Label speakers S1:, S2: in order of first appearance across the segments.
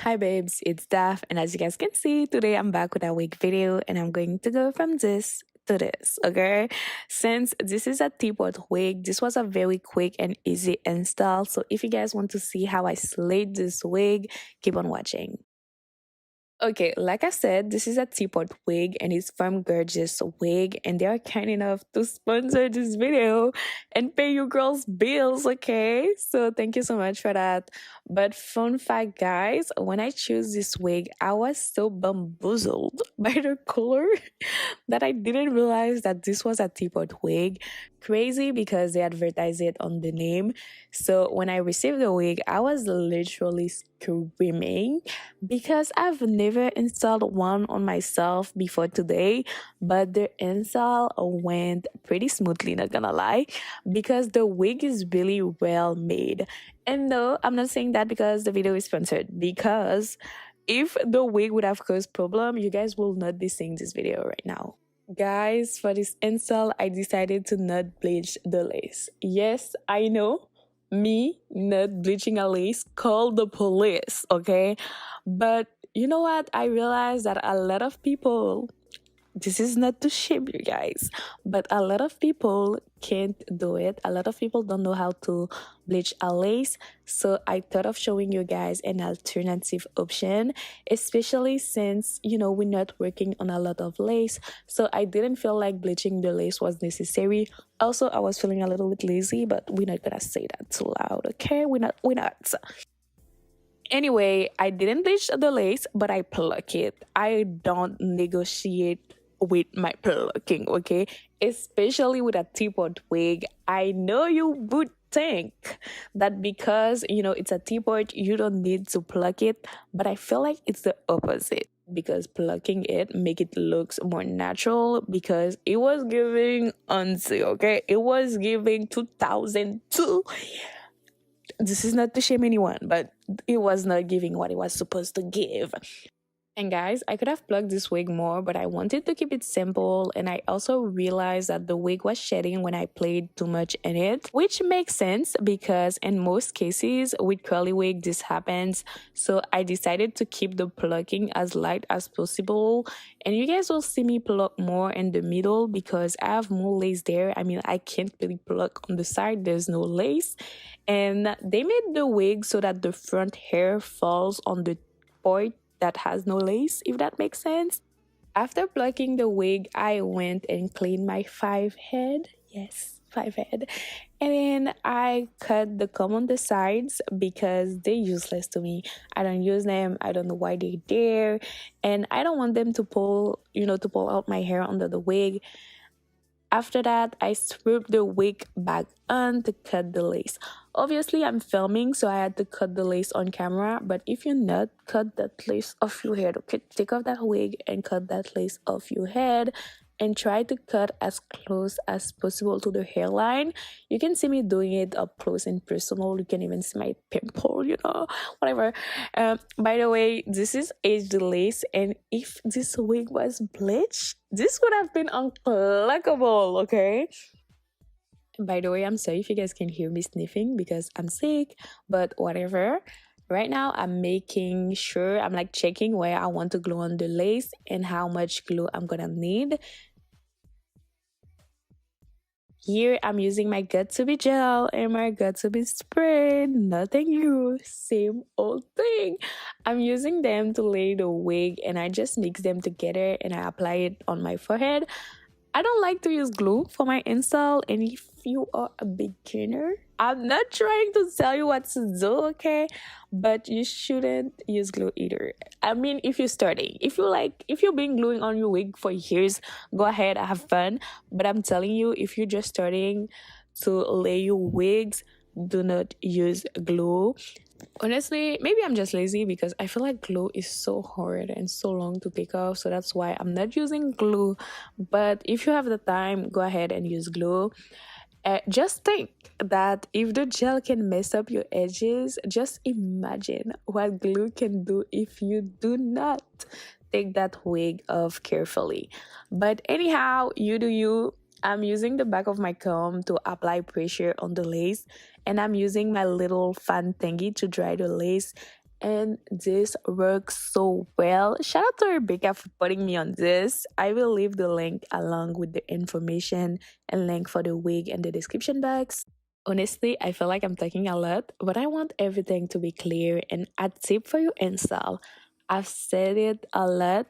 S1: Hi babes, it's Daph, and as you guys can see, today I'm back with a wig video and I'm going to go from this to this, okay? Since this is a teapot wig, this was a very quick and easy install. So if you guys want to see how I slayed this wig, keep on watching. Okay, like I said, this is a teapot wig and it's from Gorgius Wig, and they are kind enough to sponsor this video and pay you girls bills, okay? So thank you so much for that. But fun fact, guys, when I chose this wig, I was so bamboozled by the color that I didn't realize that this was a teapot wig. Crazy because they advertise it on the name. So when I received the wig, I was literally screaming because I've never installed one on myself before today, but the install went pretty smoothly, not gonna lie, because the wig is really well made. And no, I'm not saying that because the video is sponsored, because if the wig would have caused problem, you guys will not be seeing this video right now. Guys, for this install, I decided to not bleach the lace. Yes, I know, me not bleaching a lace called the police, okay? But you know what? I realized that a lot of people, this is not to shame you guys, but a lot of people can't do it. A lot of people don't know how to bleach a lace. So I thought of showing you guys an alternative option, especially since, you know, we're not working on a lot of lace. So I didn't feel like bleaching the lace was necessary. Also, I was feeling a little bit lazy, but we're not gonna say that too loud, okay? We're not. Anyway, I didn't bleach the lace, but I pluck it. I don't negotiate with my plucking, okay? Especially with a teapot wig. I know you would think that because, you know, it's a teapot, you don't need to pluck it, but I feel like it's the opposite, because plucking it make it looks more natural, because it was giving unsee, okay? It was giving 2002. This is not to shame anyone, but it was not giving what it was supposed to give. And guys, I could have plugged this wig more, but I wanted to keep it simple, and I also realized that the wig was shedding when I played too much in it, which makes sense because in most cases with curly wig this happens. So I decided to keep the plucking as light as possible, and you guys will see me pluck more in the middle because I have more lace there. I mean, I can't really pluck on the side, there's no lace, and they made the wig so that the front hair falls on the part that has no lace, if that makes sense. After plucking the wig, I went and cleaned my 5 head. Yes, 5 head. And then I cut the comb on the sides because they're useless to me. I don't use them. I don't know why they're there. And I don't want them to pull out my hair under the wig. After that, I swooped the wig back on to cut the lace. Obviously, I'm filming, so I had to cut the lace on camera. But if you're not, cut that lace off your head. Okay, take off that wig and cut that lace off your head. And try to cut as close as possible to the hairline. You can see me doing it up close and personal. You can even see my pimple, you know, whatever. By the way, this is aged lace, and if this wig was bleached, this would have been unpluckable, okay? By the way, I'm sorry if you guys can hear me sniffing because I'm sick, but whatever. Right now, I'm making sure, I'm like checking where I want to glue on the lace and how much glue I'm gonna need. Here, I'm using my got2b gel and my got2b spray. Nothing new, same old thing. I'm using them to lay the wig, and I just mix them together and I apply it on my forehead. I don't like to use glue for my install, and if you are a beginner, I'm not trying to tell you what to do, okay? But you shouldn't use glue either. I mean, if you're starting, if you've been gluing on your wig for years, go ahead, have fun. But I'm telling you, if you're just starting to lay your wigs, do not use glue. Honestly, maybe I'm just lazy because I feel like glue is so hard and so long to take off, so that's why I'm not using glue. But if you have the time, go ahead and use glue. Just think that if the gel can mess up your edges, just imagine what glue can do if you do not take that wig off carefully. But anyhow, you do you. I'm using the back of my comb to apply pressure on the lace, and I'm using my little fan thingy to dry the lace. and this works so well. Shout out to Rebecca for putting me on this. I will leave the link along with the information and link for the wig in the description box. Honestly, I feel like I'm talking a lot, but I want everything to be clear. And a tip for your install, I've said it a lot,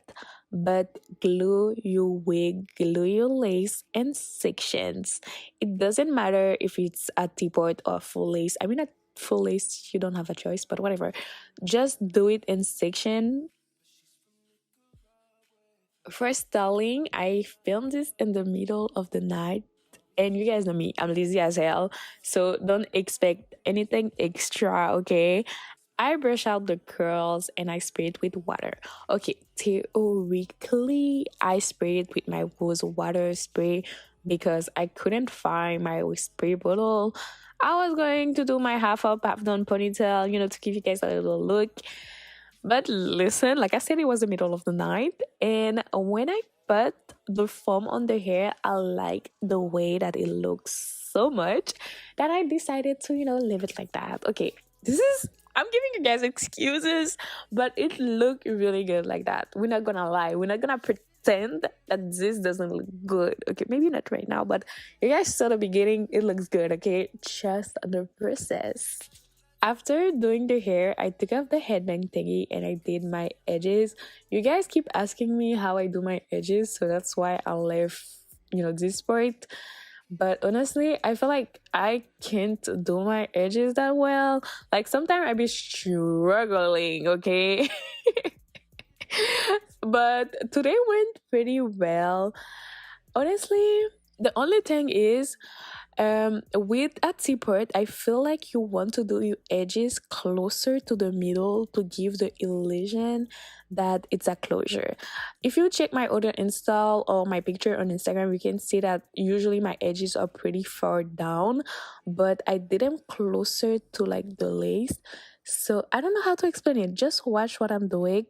S1: but glue your wig, glue your lace in sections. It doesn't matter if it's a T-part or full lace. I mean, a full lace, you don't have a choice, but whatever. Just do it in section. For styling, I filmed this in the middle of the night. And you guys know me, I'm lazy as hell. So don't expect anything extra, okay? I brush out the curls and I spray it with water. Okay, theoretically, I spray it with my rose water spray because I couldn't find my spray bottle. I was going to do my half up, half down ponytail, to give you guys a little look. But listen, like I said, it was the middle of the night. And when I put the foam on the hair, I like the way that it looks so much that I decided to, leave it like that. Okay, I'm giving you guys excuses, but it looked really good like that. We're not gonna lie. We're not gonna pretend that this doesn't look good. Okay, maybe not right now, but you guys saw the beginning. It looks good, okay? Trust the process. After doing the hair, I took off the headband thingy and I did my edges. You guys keep asking me how I do my edges, so that's why I left, this part. But honestly, I feel like I can't do my edges that well. Like sometimes I be struggling, okay? But today went pretty well. Honestly, the only thing is with a T-part, I feel like you want to do your edges closer to the middle to give the illusion that it's a closure. If you check my other install or my picture on Instagram, you can see that usually my edges are pretty far down, but I did them closer to like the lace. So I don't know how to explain it. Just watch what I'm doing.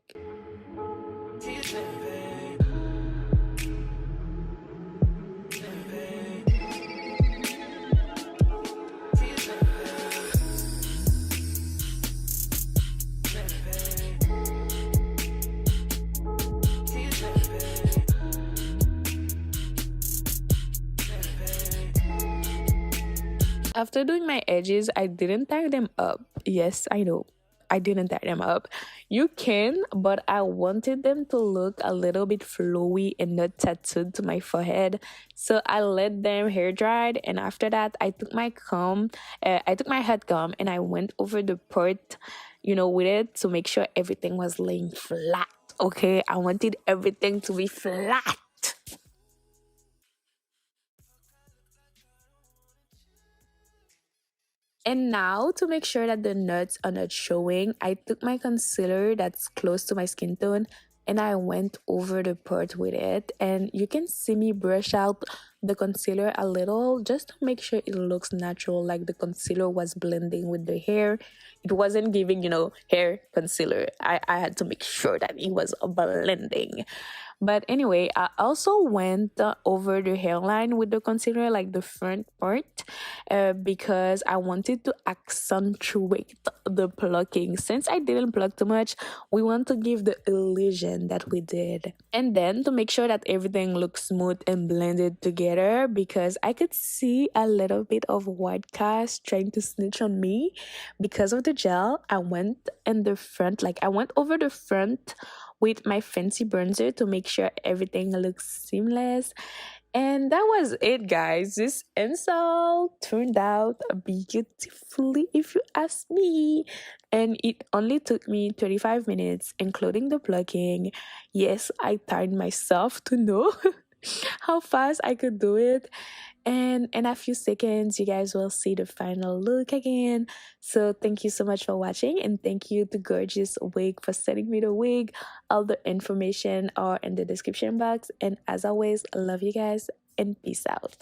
S1: After doing my edges, I didn't tie them up. Yes, I know. I didn't tie them up. You can, but I wanted them to look a little bit flowy and not tattooed to my forehead. So I let them hair dried, and after that, I took my hot comb, and I went over the part, with it to make sure everything was laying flat. Okay, I wanted everything to be flat. And now, to make sure that the nuts are not showing, I took my concealer that's close to my skin tone and I went over the part with it. And you can see me brush out the concealer a little just to make sure it looks natural, like the concealer was blending with the hair. It wasn't giving, hair concealer. I had to make sure that it was blending. But anyway, I also went over the hairline with the concealer, like the front part, because I wanted to accentuate the plucking. Since I didn't pluck too much, we want to give the illusion that we did. And then to make sure that everything looks smooth and blended together, because I could see a little bit of white cast trying to snitch on me because of the gel. I went in the front, like I went over the front with my fancy bronzer to make sure everything looks seamless. And that was it, guys. This install turned out beautifully, if you ask me. And it only took me 35 minutes, including the plucking. Yes, I timed myself to know how fast I could do it. And in a few seconds, you guys will see the final look again. So thank you so much for watching, and thank you to Gorgeous Wig for sending me the wig. All the information are in the description box. And as always, I love you guys and peace out.